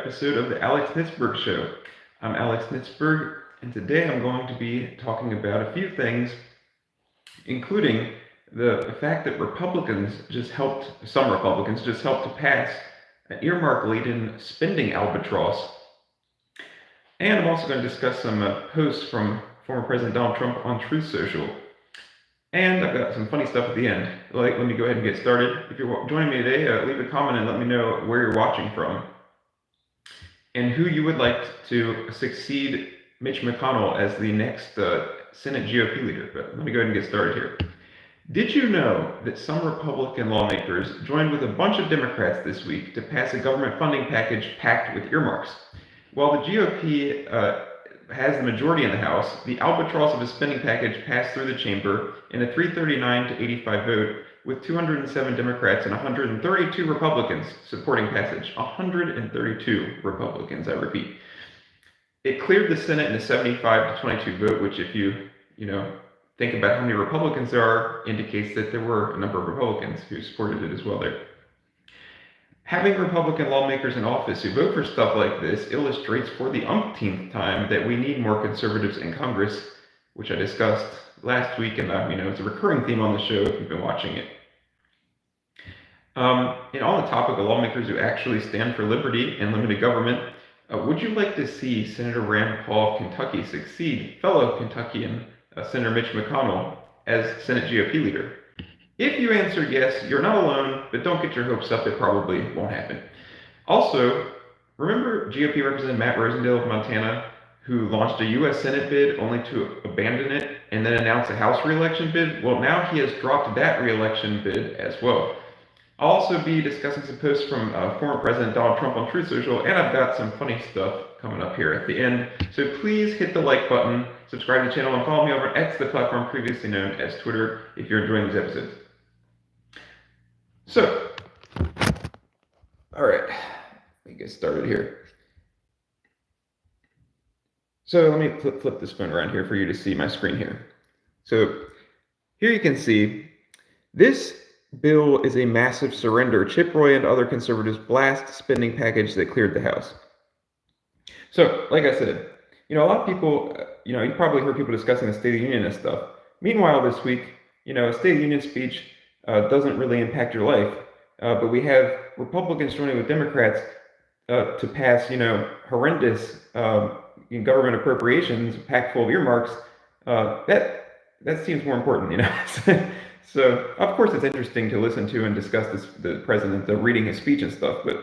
episode of the Alex Nitzberg Show. I'm Alex Nitzberg, and today I'm going to be talking about a few things, including the fact that some Republicans just helped to pass an earmark-laden spending albatross. And I'm also going to discuss some posts from former President Donald Trump on Truth Social. And I've got some funny stuff at the end. Let me go ahead and get started. If you're joining me today, leave a comment and let me know where you're watching from and who you would like to succeed Mitch McConnell as the next Senate GOP leader. But let me go ahead and get started here. Did you know that some Republican lawmakers joined with a bunch of Democrats this week to pass a government funding package packed with earmarks? While the GOP has the majority in the House, the albatross of a spending package passed through the chamber in a 339 to 85 vote, with 207 Democrats and 132 Republicans supporting passage. 132 Republicans, I repeat. It cleared the Senate in a 75 to 22 vote, which if you think about how many Republicans there are, indicates that there were a number of Republicans who supported it as well there. Having Republican lawmakers in office who vote for stuff like this illustrates for the umpteenth time that we need more conservatives in Congress, which I discussed last week, and it's a recurring theme on the show if you've been watching it. And on the topic of lawmakers who actually stand for liberty and limited government, would you like to see Senator Rand Paul of Kentucky succeed fellow Kentuckian Senator Mitch McConnell as Senate GOP leader? If you answered yes, you're not alone, but don't get your hopes up, it probably won't happen. Also, remember GOP Representative Matt Rosendale of Montana, who launched a U.S. Senate bid only to abandon it and then announce a House re-election bid? Well, now he has dropped that re-election bid as well. I'll also be discussing some posts from former President Donald Trump on Truth Social, and I've got some funny stuff coming up here at the end. So please hit the like button, subscribe to the channel, and follow me over at X, the platform previously known as Twitter, if you're enjoying these episodes. So, all right, let me get started here. So let me flip this phone around here for you to see my screen here. So here you can see this bill is a massive surrender. Chip Roy and other conservatives blast spending package that cleared the House. So, like I said, a lot of people, you probably heard people discussing the State of the Union and stuff. Meanwhile, this week, a State of the Union speech doesn't really impact your life, but we have Republicans joining with Democrats to pass, horrendous government appropriations packed full of earmarks. That seems more important, So, of course, it's interesting to listen to and discuss the president reading his speech and stuff, but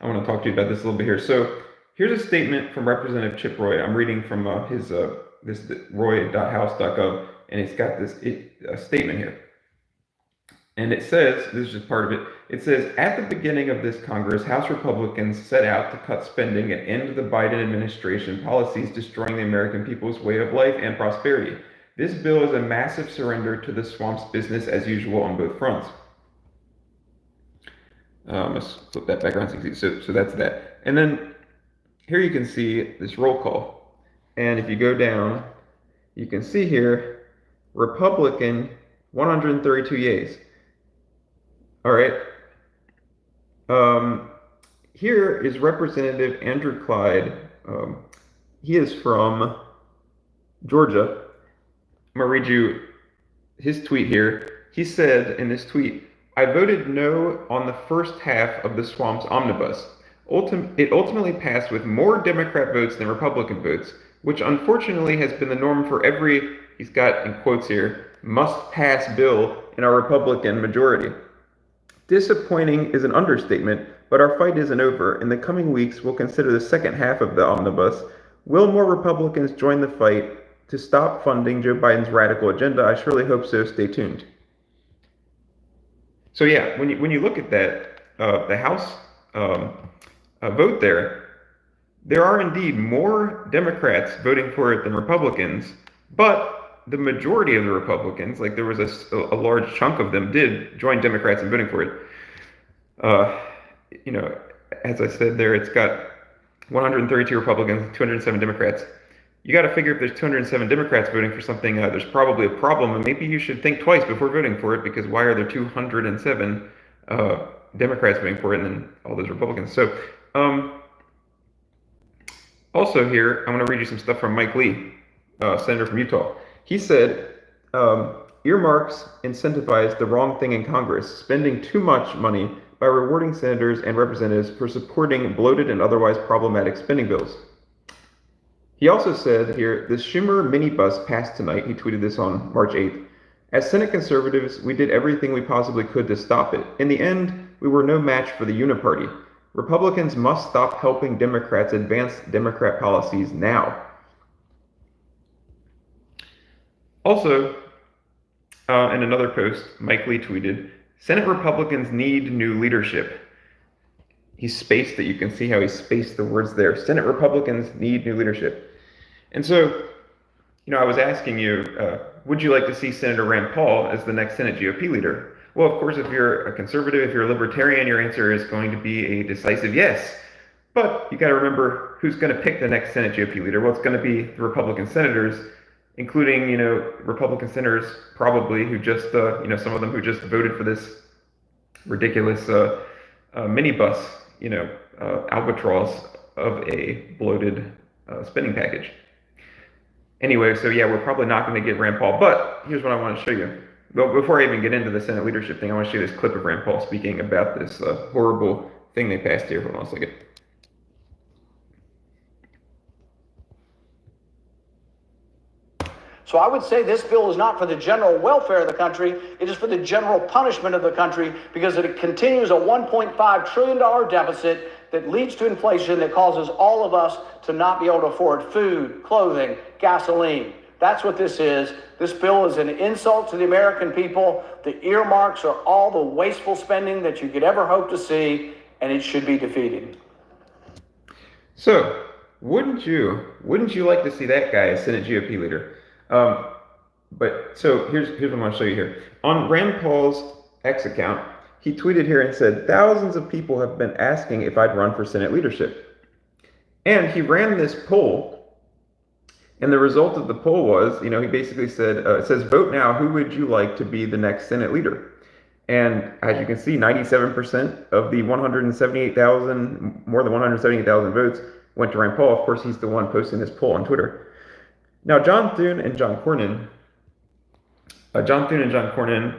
I want to talk to you about this a little bit here. So, here's a statement from Representative Chip Roy. I'm reading from his roy.house.gov, and it's got this statement here. And it says, this is just part of it, it says, at the beginning of this Congress, House Republicans set out to cut spending and end the Biden administration policies destroying the American people's way of life and prosperity. This bill is a massive surrender to the swamp's business as usual on both fronts. Let's flip that back around. So that's that. And then here you can see this roll call. And if you go down, you can see here, Republican, 132 yeas. All right. Here is Representative Andrew Clyde. He is from Georgia. I'm going to read you his tweet here. He said in this tweet, I voted no on the first half of the swamp's omnibus. It ultimately passed with more Democrat votes than Republican votes, which unfortunately has been the norm for every, he's got in quotes here, must-pass bill in our Republican majority. Disappointing is an understatement, but our fight isn't over. In the coming weeks, we'll consider the second half of the omnibus. Will more Republicans join the fight to stop funding Joe Biden's radical agenda? I surely hope so. Stay tuned. So yeah, when you look at that, the House vote there are indeed more Democrats voting for it than Republicans, but the majority of the Republicans, like there was a large chunk of them, did join Democrats in voting for it. As I said there, it's got 132 Republicans, 207 Democrats. You got to figure if there's 207 Democrats voting for something, there's probably a problem, and maybe you should think twice before voting for it, because why are there 207 Democrats voting for it and then all those Republicans? So Um, Also here, I'm going to read you some stuff from Mike Lee, senator from Utah. He said, earmarks incentivize the wrong thing in Congress, spending too much money by rewarding senators and representatives for supporting bloated and otherwise problematic spending bills. He also said here, this Schumer minibus passed tonight. He tweeted this on March 8th. As Senate conservatives, we did everything we possibly could to stop it. In the end, we were no match for the uniparty. Republicans must stop helping Democrats advance Democrat policies now. Also, in another post, Mike Lee tweeted, Senate Republicans need new leadership. He spaced it. You can see how he spaced the words there. Senate Republicans need new leadership. And so, I was asking you, would you like to see Senator Rand Paul as the next Senate GOP leader? Well, of course, if you're a conservative, if you're a libertarian, your answer is going to be a decisive yes. But you got to remember who's going to pick the next Senate GOP leader. Well, it's going to be the Republican senators, including, Republican senators probably who just, some of them who just voted for this ridiculous minibus, albatross of a bloated spending package. Anyway, so yeah, we're probably not going to get Rand Paul, but here's what I want to show you. Well, before I even get into the Senate leadership thing, I want to show you this clip of Rand Paul speaking about this horrible thing they passed here. Hold on a second. So I would say this bill is not for the general welfare of the country. It is for the general punishment of the country because it continues a $1.5 trillion deficit that leads to inflation that causes all of us to not be able to afford food, clothing, gasoline. That's what this is. This bill is an insult to the American people. The earmarks are all the wasteful spending that you could ever hope to see, and it should be defeated. So, wouldn't you like to see that guy as Senate GOP leader? But so here's what I'm going to show you here. On Rand Paul's X account, he tweeted here and said, thousands of people have been asking if I'd run for Senate leadership. And he ran this poll, and the result of the poll was, he basically said, it says, vote now, who would you like to be the next Senate leader? And as you can see, 97% of the more than 178,000 votes went to Rand Paul. Of course, he's the one posting this poll on Twitter. Now, John Thune and John Cornyn,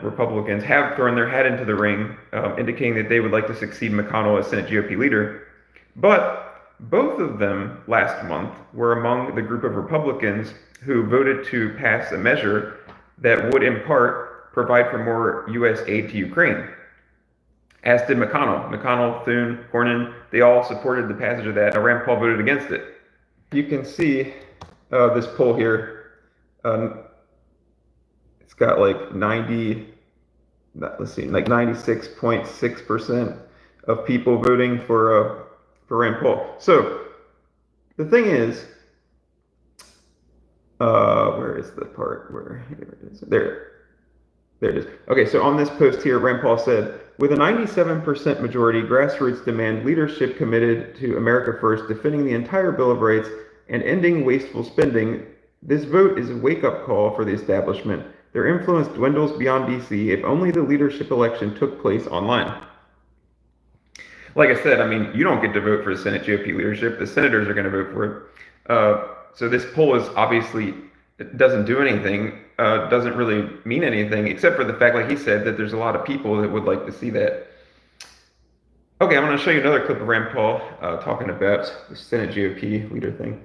Republicans, have thrown their hat into the ring, indicating that they would like to succeed McConnell as Senate GOP leader. But both of them last month were among the group of Republicans who voted to pass a measure that would, in part, provide for more U.S. aid to Ukraine, as did McConnell. McConnell, Thune, Cornyn, they all supported the passage of that. Rand Paul voted against it. You can see this poll here. It's got like 96.6% of people voting for Rand Paul. So the thing is, where is the part where here it is? There it is. Okay, so on this post here, Rand Paul said, with a 97% majority, grassroots demand leadership committed to America First, defending the entire Bill of Rights, and ending wasteful spending. This vote is a wake-up call for the establishment. Their influence dwindles beyond D.C. if only the leadership election took place online. Like I said, you don't get to vote for the Senate GOP leadership. The senators are going to vote for it. So this poll is obviously, it doesn't do anything, doesn't really mean anything, except for the fact, like he said, that there's a lot of people that would like to see that. Okay, I'm going to show you another clip of Rand Paul talking about the Senate GOP leader thing.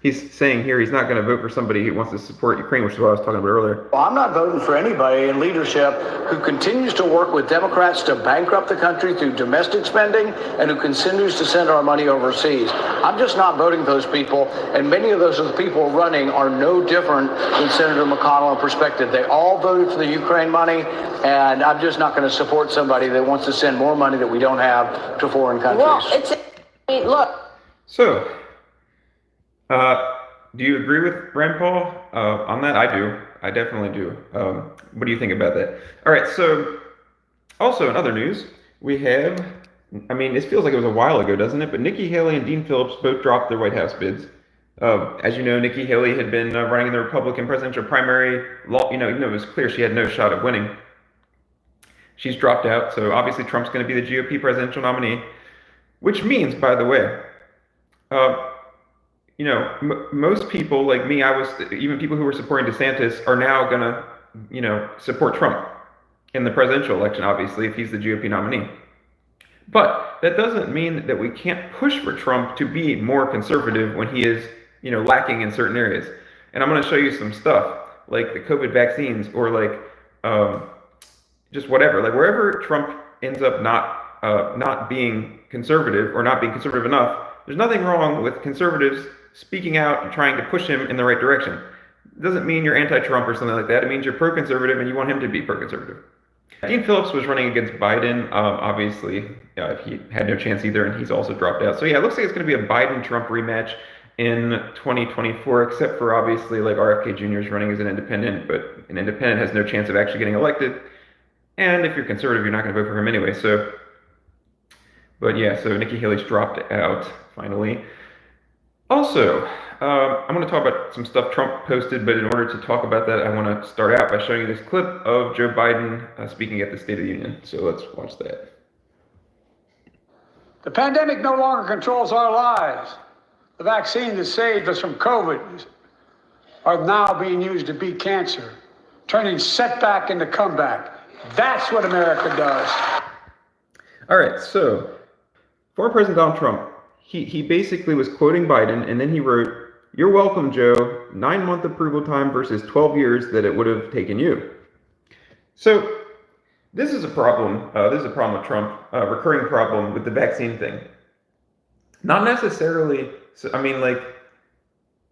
He's saying here he's not going to vote for somebody who wants to support Ukraine, which is what I was talking about earlier. Well, I'm not voting for anybody in leadership who continues to work with Democrats to bankrupt the country through domestic spending and who continues to send our money overseas. I'm just not voting for those people, and many of those people running are no different than Senator McConnell in perspective. They all voted for the Ukraine money, and I'm just not going to support somebody that wants to send more money that we don't have to foreign countries. Well, look. So, do you agree with Rand Paul on that? I do. I definitely do. What do you think about that? All right, so also in other news, we have, this feels like it was a while ago, doesn't it? But Nikki Haley and Dean Phillips both dropped their White House bids. As you know, Nikki Haley had been running in the Republican presidential primary, even though it was clear she had no shot of winning. She's dropped out, so obviously Trump's going to be the GOP presidential nominee. Which means, by the way, uh, most people like me, even people who were supporting DeSantis are now gonna, support Trump in the presidential election, obviously, if he's the GOP nominee. But that doesn't mean that we can't push for Trump to be more conservative when he is, lacking in certain areas. And I'm going to show you some stuff like the COVID vaccines or like just whatever, like wherever Trump ends up not being conservative or not being conservative enough. There's nothing wrong with conservatives speaking out and trying to push him in the right direction. It doesn't mean you're anti-Trump or something like that. It means you're pro-conservative and you want him to be pro-conservative. Dean Phillips was running against Biden. Obviously, he had no chance either, and he's also dropped out. So yeah, it looks like it's going to be a Biden-Trump rematch in 2024, except for obviously like RFK Jr. is running as an independent, but an independent has no chance of actually getting elected. And if you're conservative, you're not going to vote for him anyway. So, but yeah, so Nikki Haley's dropped out finally. Also, I'm going to talk about some stuff Trump posted, but in order to talk about that, I want to start out by showing you this clip of Joe Biden speaking at the State of the Union. So let's watch that. The pandemic no longer controls our lives. The vaccine that saved us from COVID are now being used to beat cancer, turning setback into comeback. That's what America does. All right, so former President Donald Trump, he basically was quoting Biden, and then he wrote, "You're welcome, Joe. 9-month approval time versus 12 years that it would have taken you." So this is a problem. This is a problem with Trump, a recurring problem with the vaccine thing. Not necessarily, okay,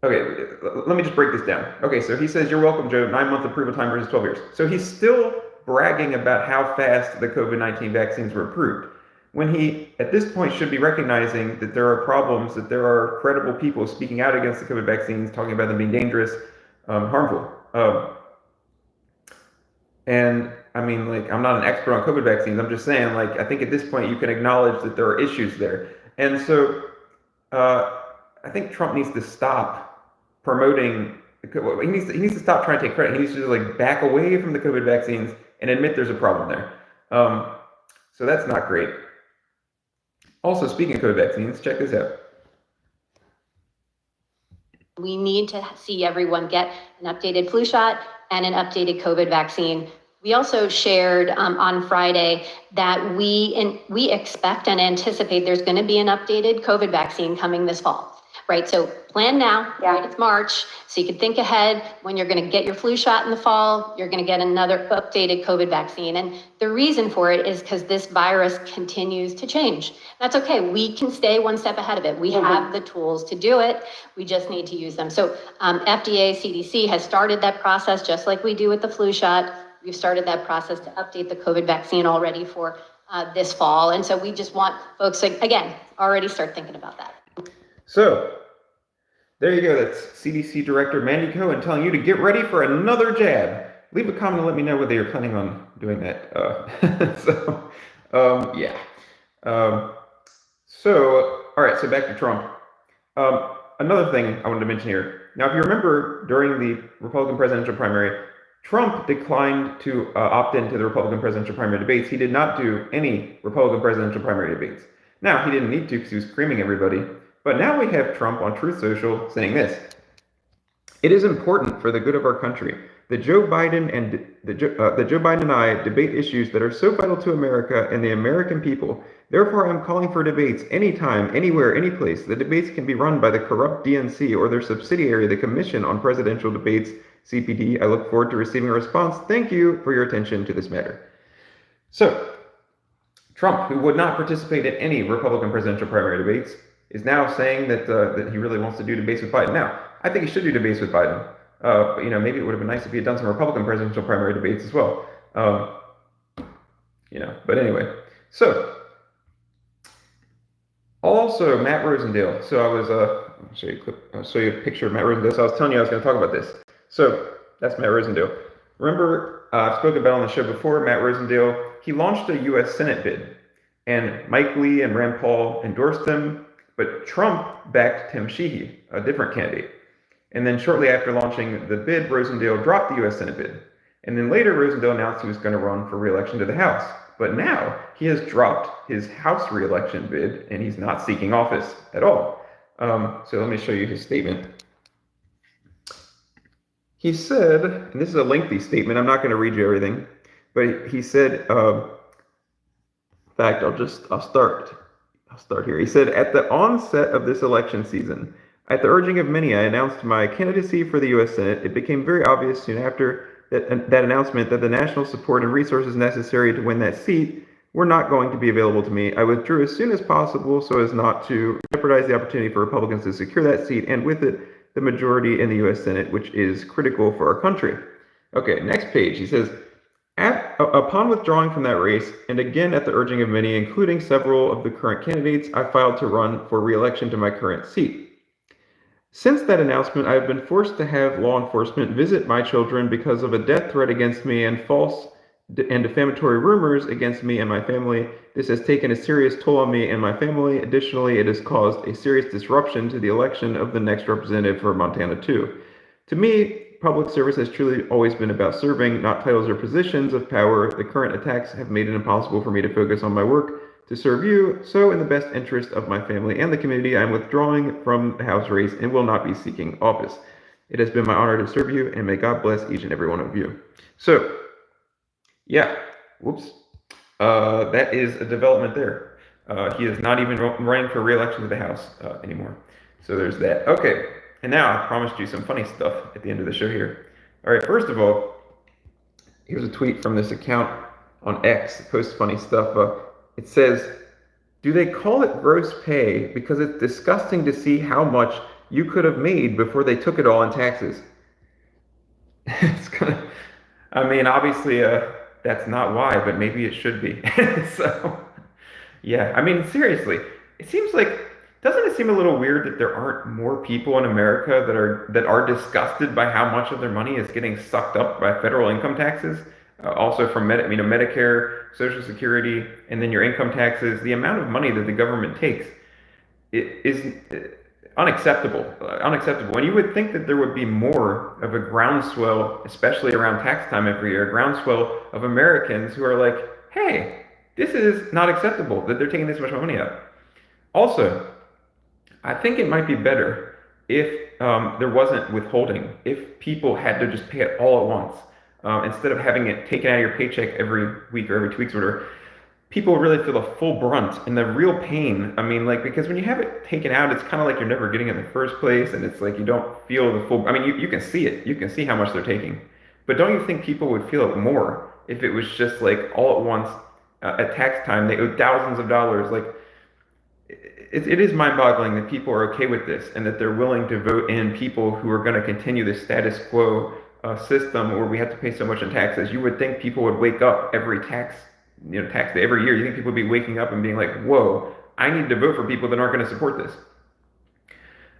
let me just break this down. Okay, so he says, "You're welcome, Joe. 9-month approval time versus 12 years." So he's still bragging about how fast the COVID-19 vaccines were approved, when he, at this point, should be recognizing that there are problems, that there are credible people speaking out against the COVID vaccines, talking about them being dangerous, harmful. And I'm not an expert on COVID vaccines. I'm just saying, I think at this point you can acknowledge that there are issues there. And so I think Trump needs to stop promoting. He needs to stop trying to take credit. He needs to just back away from the COVID vaccines and admit there's a problem there. So that's not great. Also, speaking of COVID vaccines, check this out. We need to see everyone get an updated flu shot and an updated COVID vaccine. We also shared on Friday that we expect and anticipate there's going to be an updated COVID vaccine coming this fall. Right, so plan now, right? It's March, so you can think ahead when you're going to get your flu shot in the fall, you're going to get another updated COVID vaccine. And the reason for it is because this virus continues to change. That's okay, we can stay one step ahead of it. We have the tools to do it, we just need to use them. So FDA, CDC has started that process just like we do with the flu shot. We've started that process to update the COVID vaccine already for this fall. And so we just want folks to, again, already start thinking about that. So, there you go. That's CDC Director Mandy Cohen telling you to get ready for another jab. Leave a comment and let me know whether you're planning on doing that. Yeah. All right, so back to Trump. Another thing I wanted to mention here. Now, if you remember, during the Republican presidential primary, Trump declined to opt into the Republican presidential primary debates. He did not do any Republican presidential primary debates. Now, he didn't need to because he was creaming everybody. But now we have Trump on Truth Social saying this: "It is important for the good of our country that Joe Biden and I debate issues that are so vital to America and the American people. Therefore, I'm calling for debates anytime, anywhere, any place. The debates can be run by the corrupt DNC or their subsidiary, the Commission on Presidential Debates, CPD. I look forward to receiving a response. Thank you for your attention to this matter." So, Trump, who would not participate in any Republican presidential primary debates, is now saying that he really wants to do debates with Biden. Now, I think he should do debates with Biden. But maybe it would have been nice if he had done some Republican presidential primary debates as well. But anyway. So, also Matt Rosendale. So I was, I'll show you a picture of Matt Rosendale. So I was telling you I was going to talk about this. So that's Matt Rosendale. Remember, I've spoken about on the show before, Matt Rosendale, he launched a U.S. Senate bid. And Mike Lee and Rand Paul endorsed him. But Trump backed Tim Sheehy, a different candidate. And then shortly after launching the bid, Rosendale dropped the U.S. Senate bid. And then later, Rosendale announced he was going to run for re-election to the House. But now he has dropped his House re-election bid, and he's not seeking office at all. So let me show you his statement. He said, and this is a lengthy statement, I'm not going to read you everything, but he said, in fact, I'll start here. He said, at the onset of this election season, at the urging of many, I announced my candidacy for the U.S. Senate. It became very obvious soon after that announcement that the national support and resources necessary to win that seat were not going to be available to me. I withdrew as soon as possible so as not to jeopardize the opportunity for Republicans to secure that seat, and with it, the majority in the U.S. Senate, which is critical for our country. Okay, next page. He says, upon withdrawing from that race, and again at the urging of many, including several of the current candidates, I filed to run for re-election to my current seat. Since that announcement, I have been forced to have law enforcement visit my children because of a death threat against me and false and defamatory rumors against me and my family. This has taken a serious toll on me and my family. Additionally, it has caused a serious disruption to the election of the next representative for Montana 2. To me, public service has truly always been about serving, not titles or positions of power. The current attacks have made it impossible for me to focus on my work to serve you. So in the best interest of my family and the community, I am withdrawing from the House race and will not be seeking office. It has been my honor to serve you, and may God bless each and every one of you. So, yeah, whoops. That is a development there. He is not even running for re-election to the House anymore. So there's that. Okay, and now I promised you some funny stuff at the end of the show here. All right, first of all, here's a tweet from this account on X. It posts funny stuff. It says, do they call it gross pay because it's disgusting to see how much you could have made before they took it all in taxes? It's gonna, I mean, obviously, that's not why, but maybe it should be. So, yeah, I mean, seriously, it seems like, doesn't it seem a little weird that there aren't more people in America that are disgusted by how much of their money is getting sucked up by federal income taxes? Also from Medicare, Social Security, and then your income taxes. The amount of money that the government takes is unacceptable. Unacceptable. And you would think that there would be more of a groundswell, especially around tax time every year, a groundswell of Americans who are like, hey, this is not acceptable that they're taking this much money out. Also, I think it might be better if there wasn't withholding, if people had to just pay it all at once. Instead of having it taken out of your paycheck every week or every 2 weeks or whatever, people really feel the full brunt and the real pain. I mean, like, because when you have it taken out, it's kind of like you're never getting it in the first place, and it's like you don't feel the full, I mean, you can see it. You can see how much they're taking. But don't you think people would feel it more if it was just like all at once at tax time, they owe thousands of dollars? Like, it is mind-boggling that people are okay with this and that they're willing to vote in people who are going to continue the status quo system where we have to pay so much in taxes. You would think people would wake up every tax day, every year. You think people would be waking up and being like, whoa, I need to vote for people that aren't going to support this.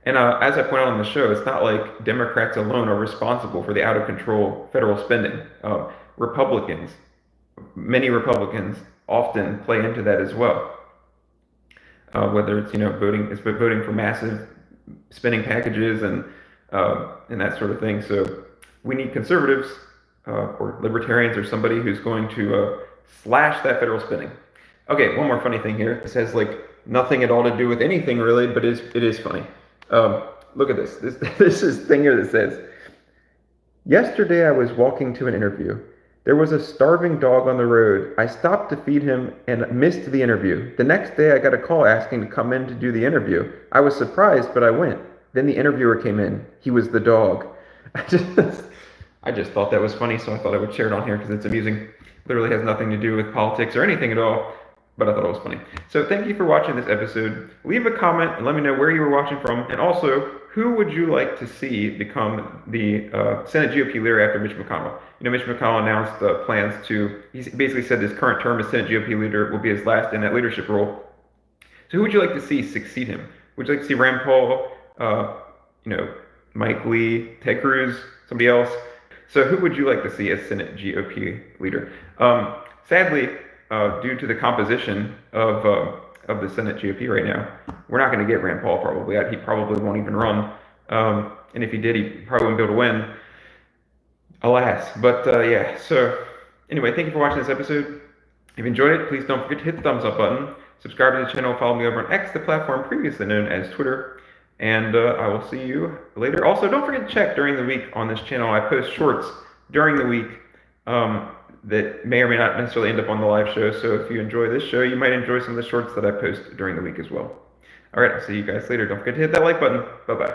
And as I point out on the show, it's not like Democrats alone are responsible for the out-of-control federal spending. Many Republicans often play into that as well. Whether it's voting for massive spending packages and that sort of thing. So we need conservatives or libertarians or somebody who's going to slash that federal spending. Okay, one more funny thing here. It says like nothing at all to do with anything really, but it is funny. Look at this. This is thing here that says, yesterday I was walking to an interview. There was a starving dog on the road. I stopped to feed him and missed the interview. The next day I got a call asking to come in to do the interview. I was surprised, but I went. Then the interviewer came in. He was the dog. I just thought that was funny, so I thought I would share it on here because it's amusing. Literally has nothing to do with politics or anything at all, but I thought it was funny. So thank you for watching this episode. Leave a comment and let me know where you were watching from, and also, who would you like to see become the Senate GOP leader after Mitch McConnell? You know, Mitch McConnell announced plans to, he basically said this current term as Senate GOP leader will be his last in that leadership role. So who would you like to see succeed him? Would you like to see Rand Paul, Mike Lee, Ted Cruz, somebody else? So who would you like to see as Senate GOP leader? Sadly, due to the composition of the Senate GOP right now, we're not going to get Rand Paul probably. He probably won't even run. And if he did, he probably wouldn't be able to win. Alas. But yeah, so anyway, thank you for watching this episode. If you enjoyed it, please don't forget to hit the thumbs up button. Subscribe to the channel, follow me over on X, the platform previously known as Twitter. And I will see you later. Also, don't forget to check during the week on this channel. I post shorts during the week that may or may not necessarily end up on the live show. So if you enjoy this show, you might enjoy some of the shorts that I post during the week as well. All right, I'll see you guys later. Don't forget to hit that like button. Bye-bye.